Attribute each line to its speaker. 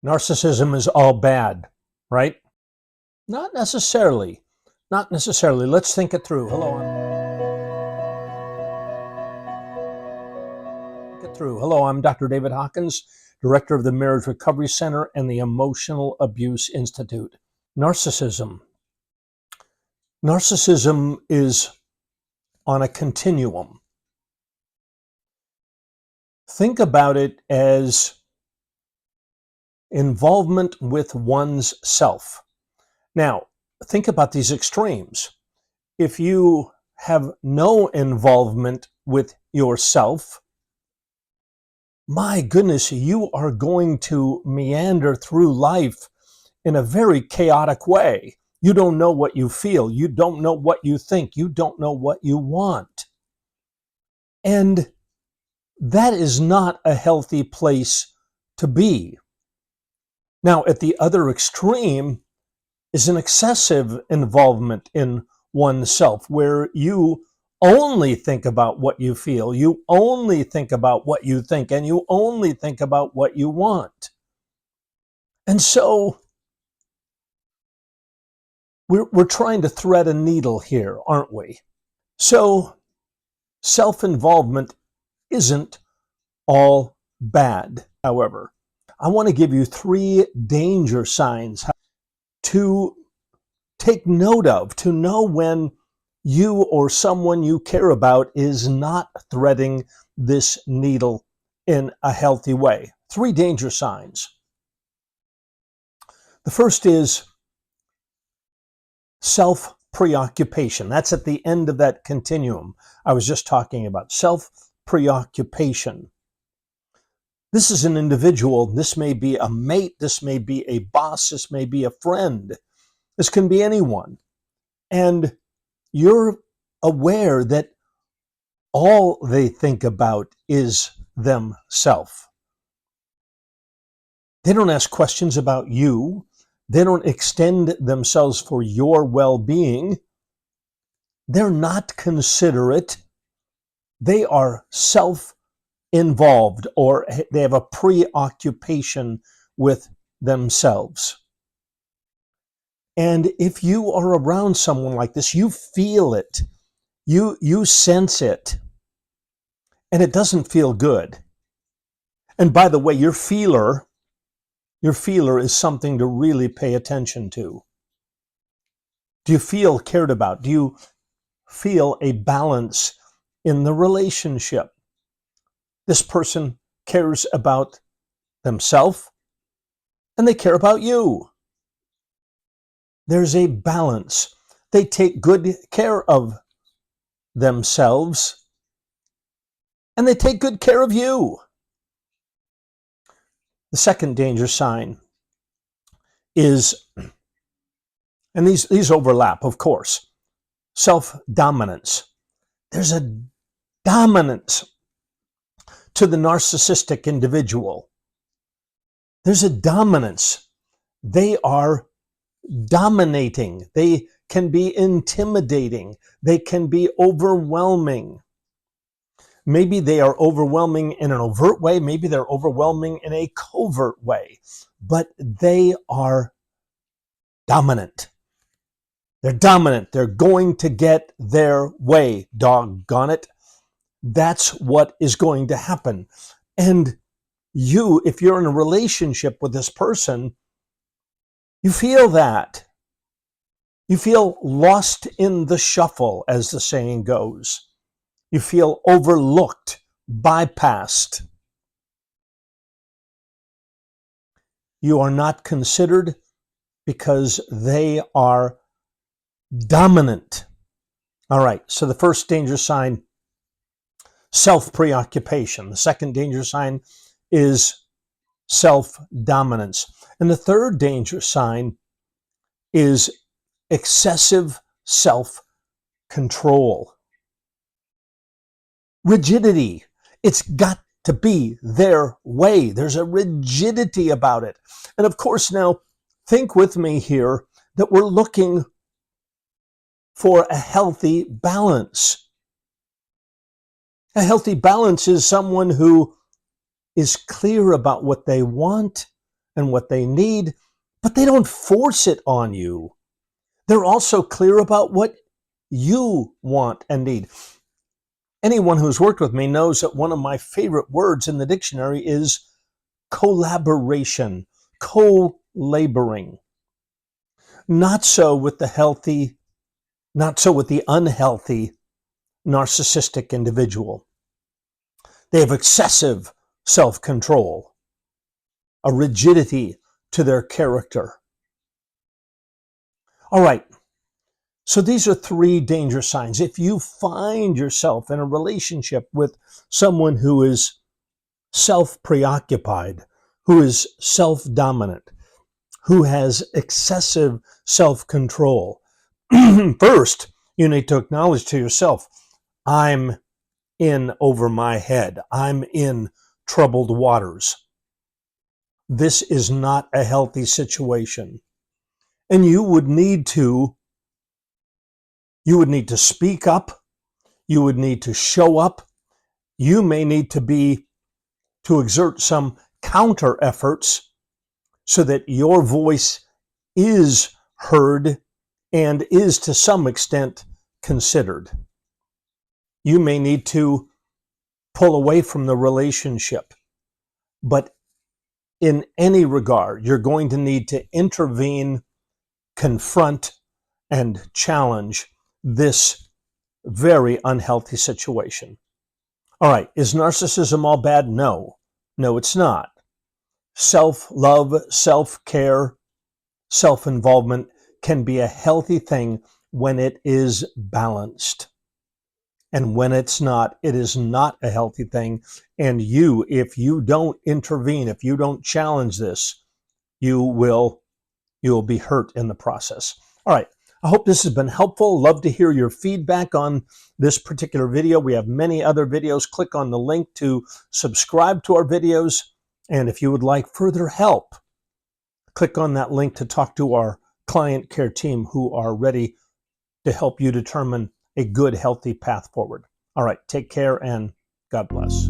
Speaker 1: Narcissism is all bad, right? Not necessarily. Not necessarily. Let's think it through. Hello, I'm Dr. David Hawkins, Director of the Marriage Recovery Center and the Emotional Abuse Institute. Narcissism. Narcissism is on a continuum. Think about it as involvement with one's self. Now, think about these extremes. If you have no involvement with yourself, my goodness, you are going to meander through life in a very chaotic way. You don't know what you feel. You don't know what you think. You don't know what you want. And that is not a healthy place to be. Now, at the other extreme is an excessive involvement in oneself, where you only think about what you feel, you only think about what you think, and you only think about what you want. And so we're trying to thread a needle here, aren't we? So self-involvement isn't all bad. However, I want to give you 3 danger signs to take note of, to know when you or someone you care about is not threading this needle in a healthy way. 3 danger signs. The first is self-preoccupation. That's at the end of that continuum I was just talking about. Self-preoccupation. This is an individual. This may be a mate. This may be a boss. This may be a friend. This can be anyone. And you're aware that all they think about is themselves. They don't ask questions about you. They don't extend themselves for your well-being. They're not considerate. They are self-involved, or they have a preoccupation with themselves. And if you are around someone like this, you feel it. You sense it. And it doesn't feel good. And by the way, your feeler is something to really pay attention to. Do you feel cared about? Do you feel a balance in the relationship? This person cares about themselves and they care about you. There's a balance. They take good care of themselves and they take good care of you. The second danger sign is, and these overlap, of course, self-dominance. There's a dominance to the narcissistic individual. There's a dominance. They are dominating. They can be intimidating. They can be overwhelming. Maybe they are overwhelming in an overt way. Maybe they're overwhelming in a covert way. But they are dominant. They're dominant. They're going to get their way, doggone it. That's what is going to happen. And you, if you're in a relationship with this person, you feel that. You feel lost in the shuffle, as the saying goes. You feel overlooked, bypassed. You are not considered because they are dominant. All right, so the first danger sign, self-preoccupation. The second danger sign is self-dominance. And the third danger sign is excessive self-control. Rigidity. It's got to be their way. There's a rigidity about it. And of course, now think with me here that we're looking for a healthy balance. A healthy balance is someone who is clear about what they want and what they need, but they don't force it on you. They're also clear about what you want and need. Anyone who's worked with me knows that one of my favorite words in the dictionary is collaboration, co-laboring. Not so with the unhealthy narcissistic individual. They have excessive self-control, a rigidity to their character. All right, so these are 3 danger signs. If you find yourself in a relationship with someone who is self-preoccupied, who is self-dominant, who has excessive self-control, first, you need to acknowledge to yourself, I'm in over my head. I'm in troubled waters. This is not a healthy situation. And you would need to speak up. You would need to show up. You may need to exert some counter efforts so that your voice is heard and is to some extent considered. You may need to pull away from the relationship, but in any regard, you're going to need to intervene, confront, and challenge this very unhealthy situation. All right, is narcissism all bad? No, it's not. Self-love, self-care, self-involvement can be a healthy thing when it is balanced. And when it's not, it is not a healthy thing. And if you don't intervene, if you don't challenge this, you will be hurt in the process. All right. I hope this has been helpful. Love to hear your feedback on this particular video. We have many other videos. Click on the link to subscribe to our videos. And if you would like further help, click on that link to talk to our client care team who are ready to help you determine a good, healthy path forward. All right, take care and God bless.